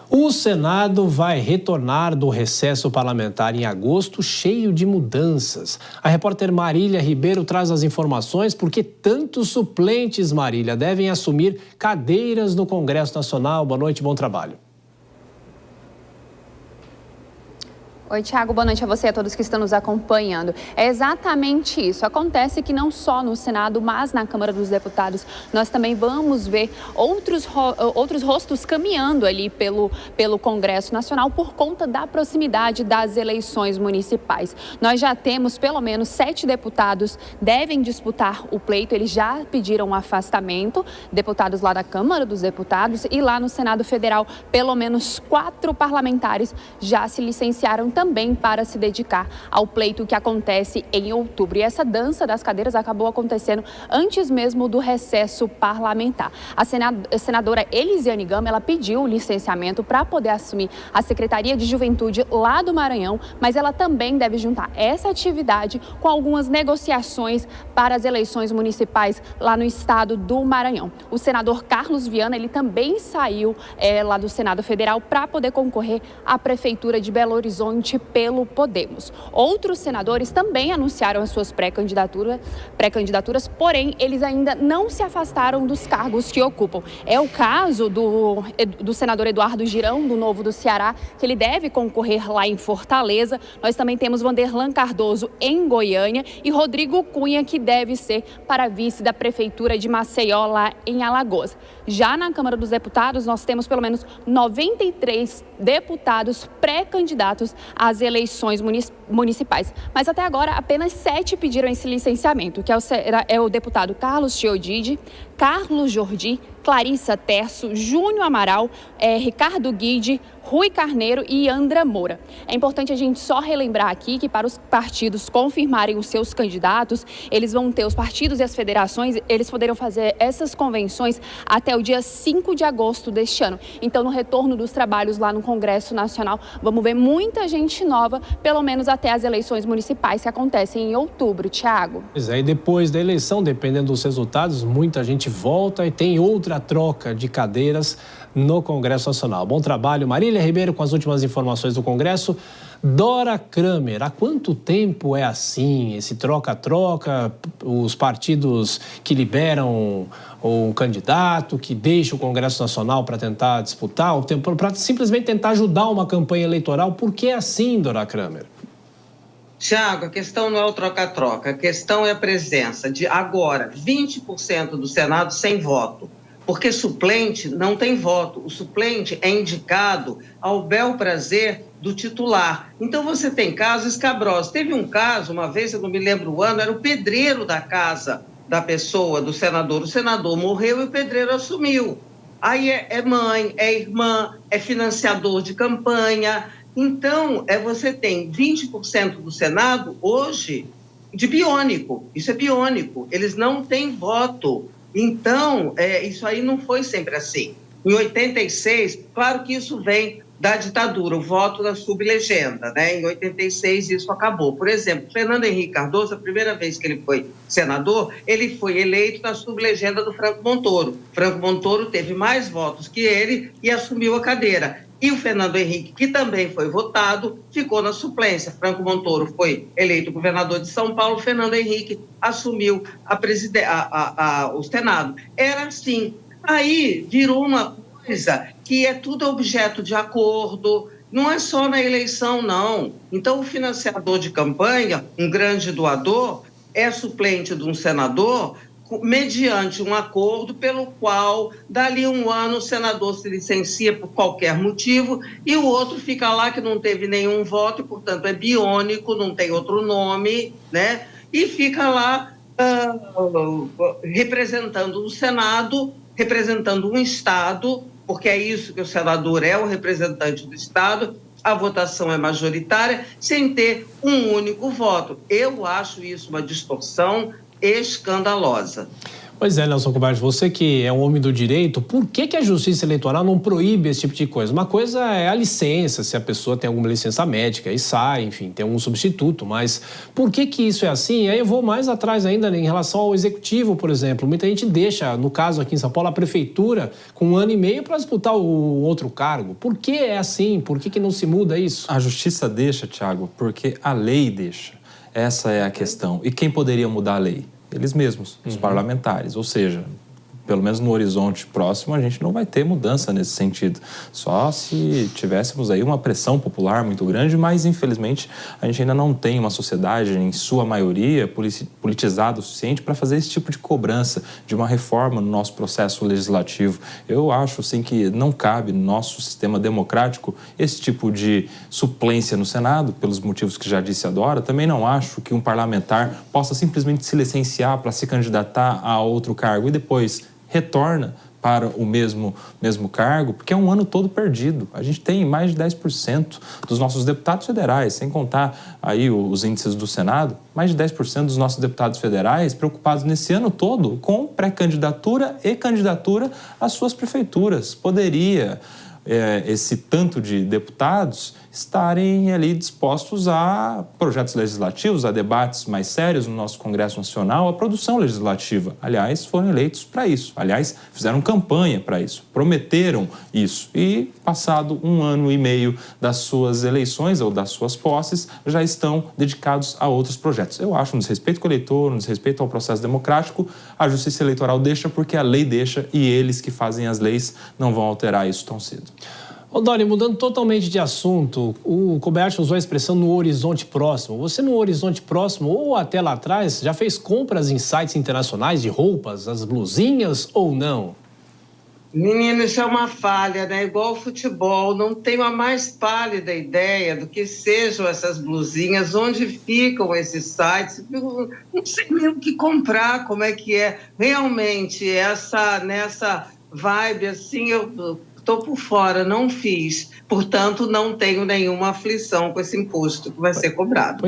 O Senado vai retornar do recesso parlamentar em agosto, cheio de mudanças. A repórter Marília Ribeiro traz as informações porque tantos suplentes, Marília, devem assumir cadeiras no Congresso Nacional. Boa noite, bom trabalho. Oi, Thiago, boa noite a você e a todos que estão nos acompanhando. É exatamente isso. Acontece que não só no Senado, mas na Câmara dos Deputados, nós também vamos ver outros rostos caminhando ali pelo Congresso Nacional por conta da proximidade das eleições municipais. Nós já temos pelo menos 7 deputados devem disputar o pleito, eles já pediram um afastamento, deputados lá da Câmara dos Deputados, e lá no Senado Federal, pelo menos 4 parlamentares já se licenciaram também para se dedicar ao pleito que acontece em outubro. E essa dança das cadeiras acabou acontecendo antes mesmo do recesso parlamentar. A senadora Elisiane Gama, ela pediu licenciamento para poder assumir a Secretaria de Juventude lá do Maranhão, mas ela também deve juntar essa atividade com algumas negociações para as eleições municipais lá no estado do Maranhão. O senador Carlos Viana, ele também saiu lá do Senado Federal para poder concorrer à Prefeitura de Belo Horizonte pelo Podemos. Outros senadores também anunciaram as suas pré-candidaturas, porém, eles ainda não se afastaram dos cargos que ocupam. É o caso do senador Eduardo Girão, do Novo do Ceará, que ele deve concorrer lá em Fortaleza. Nós também temos Vanderlan Cardoso em Goiânia e Rodrigo Cunha, que deve ser para vice da Prefeitura de Maceió, lá em Alagoas. Já na Câmara dos Deputados, nós temos pelo menos 93 deputados pré-candidatos às eleições municipais. Mas até agora, apenas 7 pediram esse licenciamento, que é o deputado Carlos Chiodidi, Carlos Jordi, Clarissa Terço, Júnior Amaral, Ricardo Guide, Rui Carneiro e Andra Moura. É importante a gente só relembrar aqui que para os partidos confirmarem os seus candidatos, eles vão ter, os partidos e as federações, eles poderão fazer essas convenções até o dia 5 de agosto deste ano. Então, no retorno dos trabalhos lá no Congresso Nacional, vamos ver muita gente nova, pelo menos até as eleições municipais que acontecem em outubro, Thiago. Pois é, e depois da eleição, dependendo dos resultados, muita gente volta e tem outra troca de cadeiras no Congresso Nacional. Bom trabalho, Marília Ribeiro, com as últimas informações do Congresso. Dora Kramer, há quanto tempo é assim, esse troca-troca, os partidos que liberam o candidato, que deixa o Congresso Nacional para tentar disputar, para simplesmente tentar ajudar uma campanha eleitoral? Por que é assim, Dora Kramer? Tiago, a questão não é o troca-troca, a questão é a presença de agora 20% do Senado sem voto, porque suplente não tem voto, o suplente é indicado ao bel prazer do titular. Então você tem casos escabrosos. Teve um caso, uma vez, eu não me lembro o ano, era o pedreiro da casa da pessoa, do senador. O senador morreu e o pedreiro assumiu. Aí é mãe, é irmã, é financiador de campanha. Então, você tem 20% do Senado hoje de biônico. Isso é biônico. Eles não têm voto. Então, isso aí não foi sempre assim. Em 86, claro que isso vem da ditadura, o voto da sublegenda, né? Em 86 isso acabou. Por exemplo, Fernando Henrique Cardoso, a primeira vez que ele foi senador, ele foi eleito na sublegenda do Franco Montoro. Franco Montoro teve mais votos que ele e assumiu a cadeira. E o Fernando Henrique, que também foi votado, ficou na suplência. Franco Montoro foi eleito governador de São Paulo, Fernando Henrique assumiu o Senado. Era assim. Aí virou uma coisa que é tudo objeto de acordo, não é só na eleição, não. Então, o financiador de campanha, um grande doador, é suplente de um senador mediante um acordo pelo qual, dali um ano, o senador se licencia por qualquer motivo e o outro fica lá que não teve nenhum voto e, portanto, é biônico, não tem outro nome, né? E fica lá representando o Senado, representando um Estado, porque é isso que o senador é, o representante do Estado, a votação é majoritária, sem ter um único voto. Eu acho isso uma distorção escandalosa. Pois é, Nelson Kubash, você que é um homem do direito, por que a Justiça Eleitoral não proíbe esse tipo de coisa? Uma coisa é a licença, se a pessoa tem alguma licença médica e sai, enfim, tem um substituto, mas por que isso é assim? E aí eu vou mais atrás ainda em relação ao executivo, por exemplo. Muita gente deixa, no caso aqui em São Paulo, a prefeitura com 1 ano e meio para disputar o outro cargo. Por que é assim? Por que não se muda isso? A Justiça deixa, Thiago, porque a lei deixa. Essa é a questão. E quem poderia mudar a lei? Eles mesmos, os parlamentares. Ou seja, pelo menos no horizonte próximo, a gente não vai ter mudança nesse sentido. Só se tivéssemos aí uma pressão popular muito grande, mas infelizmente a gente ainda não tem uma sociedade, em sua maioria, politizada o suficiente para fazer esse tipo de cobrança de uma reforma no nosso processo legislativo. Eu acho, sim, que não cabe no nosso sistema democrático esse tipo de suplência no Senado, pelos motivos que já disse a Dora. Também não acho que um parlamentar possa simplesmente se licenciar para se candidatar a outro cargo e depois retorna para o mesmo cargo, porque é um ano todo perdido. A gente tem mais de 10% dos nossos deputados federais, sem contar aí os índices do Senado, mais de 10% dos nossos deputados federais preocupados nesse ano todo com pré-candidatura e candidatura às suas prefeituras. Poderia esse tanto de deputados estarem ali dispostos a projetos legislativos, a debates mais sérios no nosso Congresso Nacional, a produção legislativa. Aliás, foram eleitos para isso. Aliás, fizeram campanha para isso, prometeram isso. E, passado 1 ano e meio das suas eleições ou das suas posses, já estão dedicados a outros projetos. Eu acho um desrespeito com o eleitor, um desrespeito ao processo democrático. A Justiça Eleitoral deixa porque a lei deixa e eles que fazem as leis não vão alterar isso tão cedo. Ô, Dori, mudando totalmente de assunto, o Kubash usou a expressão no horizonte próximo. Você no horizonte próximo ou até lá atrás já fez compras em sites internacionais de roupas, as blusinhas ou não? Menino, isso é uma falha, né? Igual o futebol, não tenho a mais pálida ideia do que sejam essas blusinhas, onde ficam esses sites, eu não sei nem o que comprar, como é que é. Realmente, nessa vibe, assim, eu estou por fora, não fiz. Portanto, não tenho nenhuma aflição com esse imposto que vai ser cobrado.